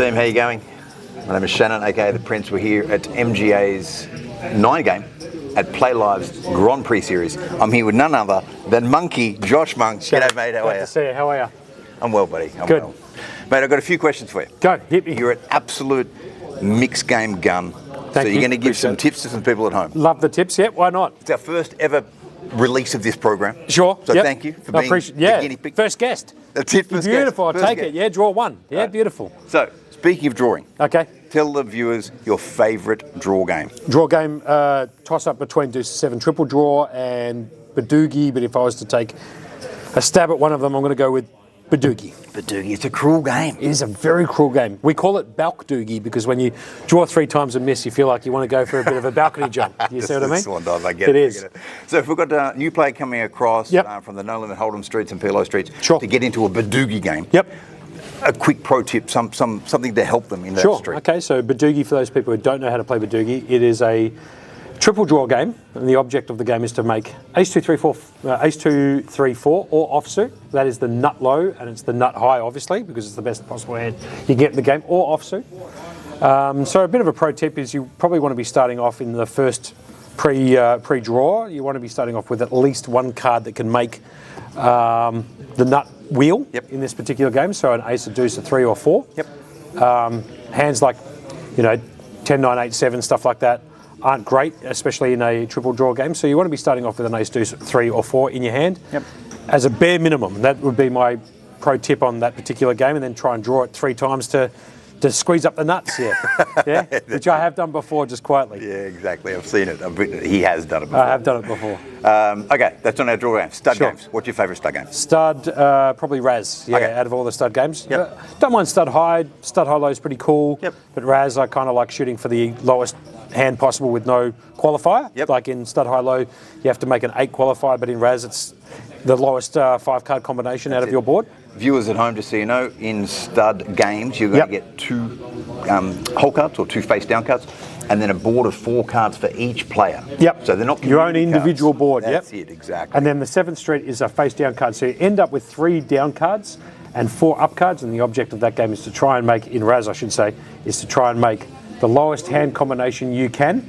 team, how you going? My name is Shannon, aka The Prince. We're here at MGA's 9-game at Play Live's Grand Prix Series. I'm here with none other than Monkey, Josh Monk. G'day, mate, how are you? Good to see you, how are you? I'm well, buddy, I'm Good. well. Mate, I've got a few questions for you. Go, hit me. You're an absolute mixed game gun. Thank you're you. going to give some tips to some people at home. Love the tips, yeah, why not? It's our first ever release of this program. Sure. So yep. thank you for being the guinea pig. First guest. That's it, first Beautiful, guest. I'll take it. Yeah, draw one. Yeah, Right. beautiful. So, speaking of drawing. Okay. Tell the viewers your favourite draw game. Draw game, toss up between deuce 7 triple draw and Badoogie, but if I was to take a stab at one of them, I'm going to go with Badoogie. Badoogie, it's a cruel game. It is a very cruel game. We call it Balkdoogie because when you draw 3 times and miss, you feel like you want to go for a bit of a balcony jump. You see what I mean? I get it. It is. So if we've got a new player coming across Yep. from the No Limit Hold'em streets and PLO streets Sure. to get into a Badoogie game. Yep. A quick pro tip, something to help them in that Sure. street. Okay, so Badoogie, for those people who don't know how to play Badoogie, it is a triple draw game, and the object of the game is to make ace 2, 3, 4, ace 2, 3, 4, or offsuit. That is the nut low, and it's the nut high, obviously, because it's the best possible hand you get in the game, or offsuit. So a bit of a pro tip is you probably want to be starting off in the first pre-draw. You want to be starting off with at least one card that can make the nut wheel in this particular game. So an ace, a deuce, a 3 or 4. Yep. Hands like, 10, 9, 8, 7, stuff like that aren't great, especially in a triple draw game. So you want to be starting off with an ace, deuce, 3 or 4 in your hand as a bare minimum. That would be my pro tip on that particular game, and then try and draw it 3 times to squeeze up the nuts, yeah, which I have done before, just quietly. Yeah, exactly. I've seen it. He has done it before. I have done it before. Okay, that's on our draw game. Stud Sure. games. What's your favourite stud game? Stud, probably Raz, Okay. out of all the stud games. Yep. Don't mind stud high. Stud high low is pretty cool. Yep. But Raz, I kind of like shooting for the lowest hand possible with no qualifier. Yep. Like in stud high low, you have to make an 8 qualifier, but in Raz, it's the lowest 5-card combination out of your board. Viewers at home, just so you know, in stud games, you're going to get 2 hole cards or 2 face down cards, and then a board of 4 cards for each player. Yep. So they're not your own community individual cards. board. That's yep. it, exactly. And then the 7th street is a face down card. So you end up with 3 down cards and 4 up cards. And the object of that game is to try and make, in Raz I should say, is to try and make the lowest hand combination you can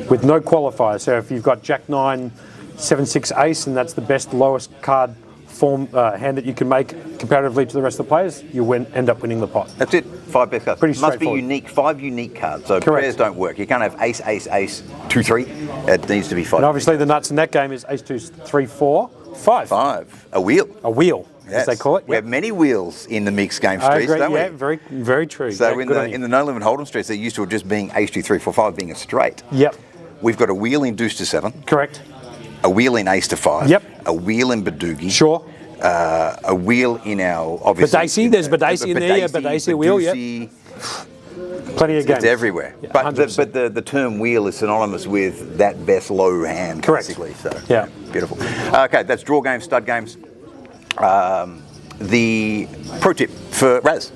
with no qualifier. So if you've got Jack 9, 7, 6, ace, and that's the best lowest card form hand that you can make comparatively to the rest of the players, you end up winning the pot. That's it. 5 best cards. Pretty Must be straightforward. unique. 5 unique cards. So Correct. pairs don't work. You can't have ace, ace, ace, 2, 3. It needs to be 5. And obviously the nuts in that game is ace, 2, 3, 4, 5. 5. A wheel. A wheel, Yes. as they call it. We Yep. have many wheels in the mixed game I streets, agree. don't we? Yeah, very, very true. So Yeah, in good on you. the No Limit Hold'em streets, they're used to it just being ace, 2, 3, 4, 5 being a straight. Yep, We've got a wheel in deuce to 7. correct. A wheel in ace to 5. Yep. A wheel in Badoogie. Sure. A wheel in our, obviously. Badaisi, there's Badaisi in there, yeah, Badaisi wheel, yep. Badoosie. Plenty of games. It's everywhere. Yeah, but 100%. the term wheel is synonymous with that best low hand, Correct. basically. So Yeah. beautiful. Okay, that's draw games, stud games. The pro tip for Raz.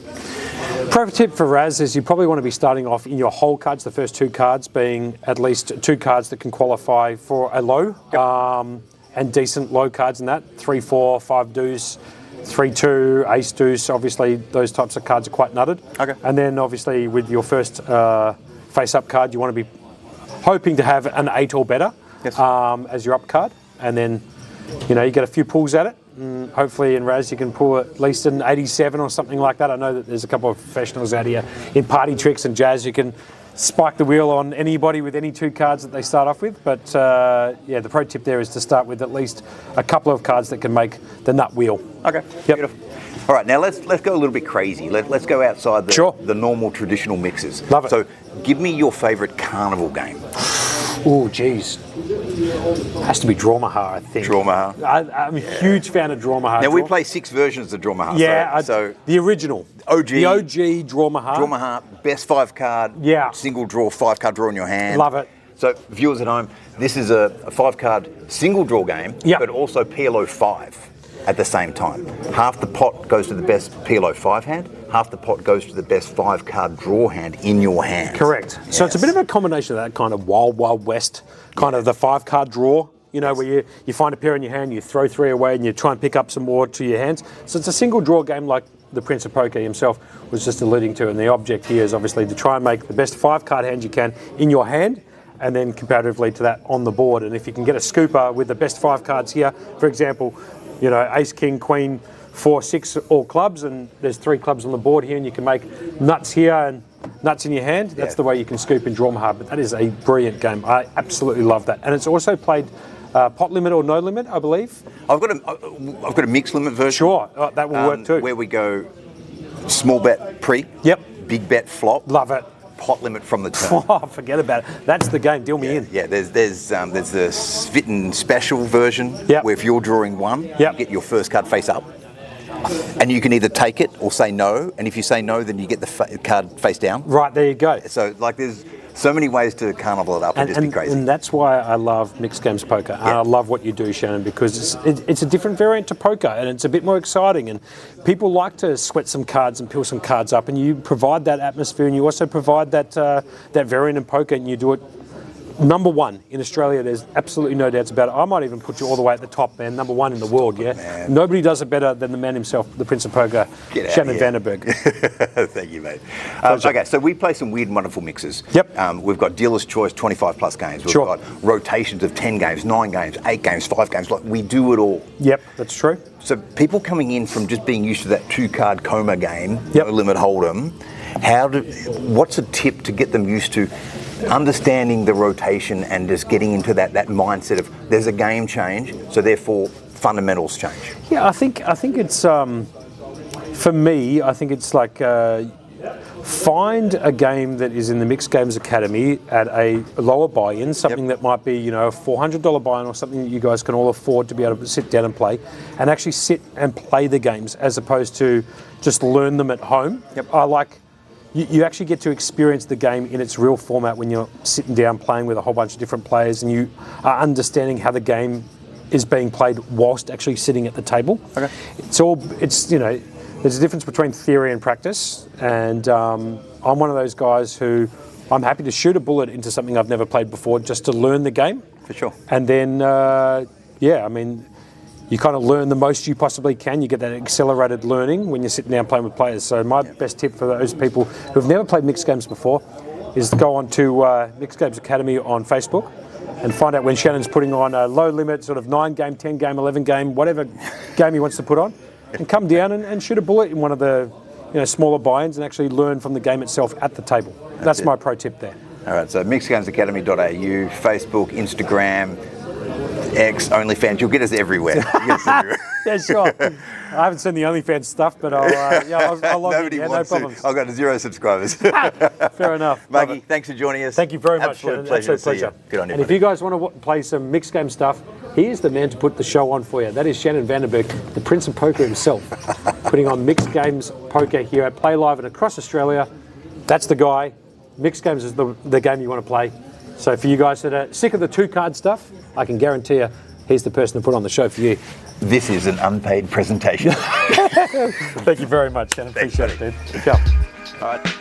Pro tip for Raz is you probably want to be starting off in your whole cards, the first 2 cards being at least 2 cards that can qualify for a low, and decent low cards in that, 3, 4, 5 deuce, 3, 2, ace deuce. Obviously those types of cards are quite nutted. Okay. And then obviously with your first face up card, you want to be hoping to have an 8 or better as your up card, and then you get a few pulls at it. And hopefully in Raz you can pull at least an 87 or something like that. I know that there's a couple of professionals out here in party tricks and jazz who can spike the wheel on anybody with any 2 cards that they start off with. But the pro tip there is to start with at least a couple of cards that can make the nut wheel. Okay. Yep. Beautiful. All right, now let's go a little bit crazy. Let's go outside the normal traditional mixes. Love it. So give me your favourite carnival game. Oh, geez. Has to be Drawmaha, I think. Drawmaha. I'm a huge fan of Drawmaha. Now we play 6 versions of Drawmaha. Yeah, so the original. OG. The OG Drawmaha. Drawmaha, best 5 card. Yeah. Single draw, 5 card draw in your hand. Love it. So viewers at home, this is a 5 card single draw game, but also PLO 5 at the same time. Half the pot goes to the best PLO 5 hand, half the pot goes to the best 5 card draw hand in your hand. Correct. Yes. So it's a bit of a combination of that kind of wild, wild west, kind of the 5 card draw, where you find a pair in your hand, you throw 3 away and you try and pick up some more to your hands. So it's a single draw game like the Prince of Poker himself was just alluding to. And the object here is obviously to try and make the best 5-card hand you can in your hand, and then comparatively to that on the board. And if you can get a scooper with the best 5 cards here, for example, ace, king, queen, 4, 6, all clubs, and there's 3 clubs on the board here, and you can make nuts here and nuts in your hand. That's the way you can scoop in Draw Hard. But that is a brilliant game. I absolutely love that. And it's also played pot limit or no limit, I believe. I've got a mixed limit version. Sure, that will work too. Where we go small bet pre. Yep. Big bet flop. Love it. Pot limit from the turn. Oh, forget about it. That's the game. Deal me in. Yeah, there's the Svitten special version where if you're drawing 1, you get your first card face up. And you can either take it or say no, and if you say no, then you get the card face down. Right, there you go. So, there's so many ways to carnival it up and just be crazy. And that's why I love mixed games poker. And I love what you do, Shannon, because it's a different variant to poker, and it's a bit more exciting. And people like to sweat some cards and peel some cards up, and you provide that atmosphere, and you also provide that variant in poker, and you do it. Number 1 in Australia, there's absolutely no doubts about it. I might even put you all the way at the top, man. Number 1 in the world, Man. Nobody does it better than the man himself, the Prince of Poker, Shannon Den Berg. Thank you, mate. Okay, so we play some weird and wonderful mixes. Yep. We've got dealer's choice, 25 plus games. We've got rotations of 10 games, 9 games, 8 games, 5 games. We do it all. Yep, that's true. So people coming in from just being used to that 2-card coma game, no limit hold'em, what's a tip to get them used to understanding the rotation and just getting into that mindset of there's a game change, so therefore fundamentals change? Yeah, I think it's for me. I think it's like find a game that is in the Mixed Games Academy at a lower buy-in, something that might be a $400 buy-in or something that you guys can all afford to be able to sit down and play, and actually sit and play the games as opposed to just learn them at home. I like. You actually get to experience the game in its real format when you're sitting down playing with a whole bunch of different players, and you are understanding how the game is being played whilst actually sitting at the table. Okay. There's a difference between theory and practice, and I'm one of those guys who I'm happy to shoot a bullet into something I've never played before just to learn the game. For sure. And then, you kind of learn the most you possibly can. You get that accelerated learning when you're sitting down playing with players. So my best tip for those people who've never played mixed games before is to go on to Mixed Games Academy on Facebook and find out when Shannon's putting on a low limit, sort of 9-game, 10-game, 11-game, whatever game he wants to put on, and come down and shoot a bullet in one of the smaller buy-ins and actually learn from the game itself at the table. That's my pro tip there. All right, so mixedgamesacademy.au, Facebook, Instagram, X, OnlyFans, you'll get us everywhere. Yeah, sure. I haven't seen the OnlyFans stuff, but I'll log in. Yeah, no problems. I've got 0 subscribers. Fair enough. Maggie, thanks for joining us. Thank you very much, Absolute Shannon. pleasure. Absolute pleasure. Good on you. And if you guys want to play some mixed game stuff, here's the man to put the show on for you. That is Shannon Vandenberg, the Prince of Poker himself, putting on Mixed Games Poker here at Play Live and across Australia. That's the guy. Mixed Games is the game you want to play. So for you guys that are sick of the 2-card stuff, I can guarantee you he's the person to put on the show for you. This is an unpaid presentation. Thank you very much, Shannon. Appreciate it, dude. Ciao. All right.